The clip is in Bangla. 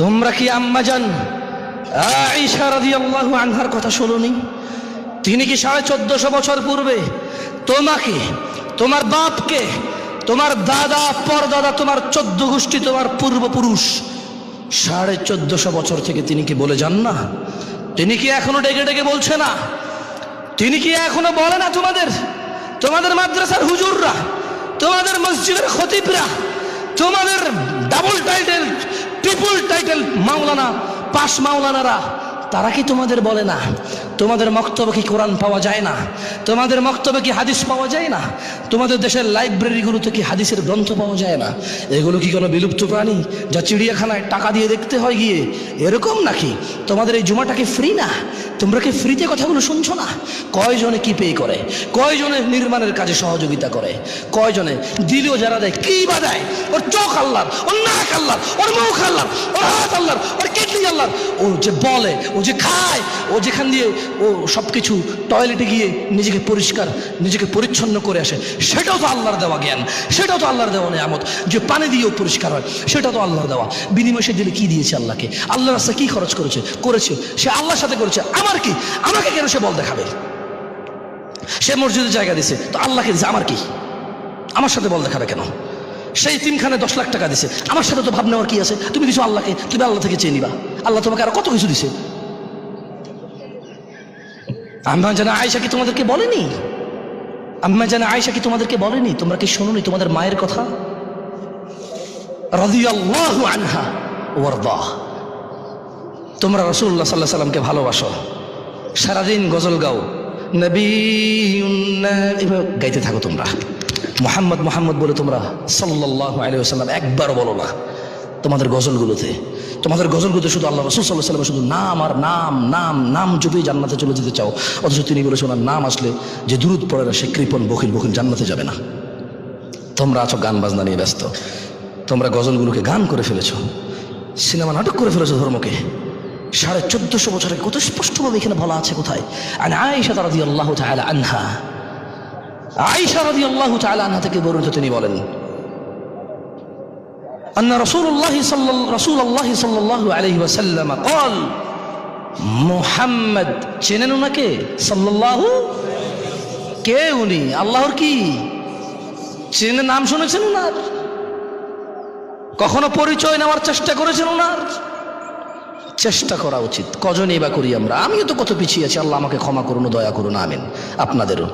তোমরা কি আম্মাজান আয়েশা রাদিয়াল্লাহু আনহার কথা শোনোনি? তিনি কি 1450 বছর পূর্বে তোমাকে, তোমার বাপকে, তোমার দাদা পরদাদা, তোমার 14 গোষ্ঠী, তোমার পূর্বপুরুষ 1450 বছর থেকে তিনি কি বলে যান না? তিনি কি এখনো ডেকে ডেকে বলছে না? তিনি কি এখনো বলে না তোমাদের মাদ্রাসার হুজুররা, তোমাদের মসজিদের খতিবরা, তোমাদের ডাবল টাইটেল ট্রিপল টাইটেল মাওলানা পাশ মাওলানারা, তারা কি তোমাদের বলে না? তোমাদের মক্তবে কি কোরআন পাওয়া যায় না? তোমাদের মক্তবে কি হাদিস পাওয়া যায় না? তোমাদের দেশের লাইব্রেরিগুলোতে কি হাদিসের গ্রন্থ পাওয়া যায় না? এগুলো কি কোনো বিলুপ্ত প্রাণী যা চিড়িয়াখানায় টাকা দিয়ে দেখতে হয় গিয়ে, এরকম নাকি? তোমাদের এই জুমাটা কি ফ্রি না? তোমরা কি ফ্রিতে কথাগুলো শুনছো না? কয়জনে কি পে করে, কয়জনে নির্মাণের কাজে সহযোগিতা করে, কয়জনে দিলেও যারা দেয় কি বা দেয়? ওর চোখ আল্লাহর, ওর নাক আল্লাহর, ওর মুখ আল্লাহর, ওর হাত আল্লাহর, ওর কিডনি আল্লাহর। ও যে বলে, ও যে খায়, ও যেখান দিয়ে ও সব কিছু টয়লেটে গিয়ে নিজেকে পরিষ্কার, নিজেকে পরিচ্ছন্ন করে আসে, সেটাও তো আল্লাহর দেওয়া জ্ঞান, সেটাও তো আল্লাহর দেওয়া নেয়ামত। যে পানি দিয়েও পরিষ্কার হয়, সেটাও তো আল্লাহর দেওয়া। বিনিময় সে দিলে কি দিয়েছে আল্লাহকে? আল্লাহর রাস্তায় কি খরচ করেছে সে আল্লাহর সাথে করেছে। আমার কি? আমাকে কেন সে বল দেখাবে? সে মসজিদের জায়গা দিছে তো আল্লাহকে দিছে, আমার কি? আমার সাথে বল দেখাবে কেন? সেই তিনখানে 10 লাখ টাকা দিছে, আমার সাথে তো ভাব নেওয়ার কি আছে? তুমি দিছো আল্লাহকে, তুমি আল্লাহ থেকে চেয়ে নিবা। আল্লাহ তোমাকে আরো কত কিছু দিছে। আম্মা জানা আয়েশা কি তোমাদেরকে বলেনি? আম্মা জানা আয়েশা কি তোমাদেরকে বলেনি? তোমরা কি শোনোনি তোমাদের মায়ের কথা? রাদিয়াল্লাহু আনহা ওয়ারদাহ। তোমরা রাসূলুল্লাহ সাল্লাল্লাহু আলাইহি সাল্লামকে ভালোবাসো, সারাদিন গজল গাও, নবীউন্না এভাবে গাইতে থাকো তোমরা। মুহাম্মদ মুহাম্মদ বলে তোমরা সাল্লাল্লাহু আলাইহি ওয়াসাল্লাম একবারও বলো না তোমাদের গজলগুলোতে। তোমাদের গজলগুলোতে শুধু আল্লাহ রাসূল সাল্লাল্লাহু আলাইহি ওয়াসাল্লাম শুধু নাম আর নাম নাম নাম জপে জান্নাতে চলে যেতে চাও, অথচ তিনি বলেছেন ওনার নাম আসলে যে দুরূদ পড়ে না সে কৃপণ বখিল জান্নাতে যাবে না। তোমরা আছো গান বাজনা নিয়ে ব্যস্ত, তোমরা গজলগুলোকে গান করে ফেলেছো, সিনেমা নাটক করে ফেলেছো ধর্মকে। 1450 বছরে কত স্পষ্টভাবে এখানে বলা আছে কোথায়? আর আয়েশা রাদিয়াল্লাহু তাআলা আনহা, আয়েশা রাদিয়াল্লাহু তাআলা আনহা থেকে বর্ণিত, তিনি বলেন আন্না রাসূলুল্লাহ সাল্লাল্লাহু আলাইহি ওয়াসাল্লাম قال মুহাম্মদ, চেনেন ওনাকে? সাল্লাল্লাহু, কে উনি? আল্লাহর কি চেনেন? নাম শুনেছেন ওনার? কখনো পরিচয় নেওয়ার চেষ্টা করেছেন ওনার? চেষ্টা করা উচিত। কজনই বা করি আমরা? আমিও তো কত পিছিয়ে আছি, আল্লাহ আমাকে ক্ষমা করুন, দয়া করুন, আমিন। আপনাদেরও।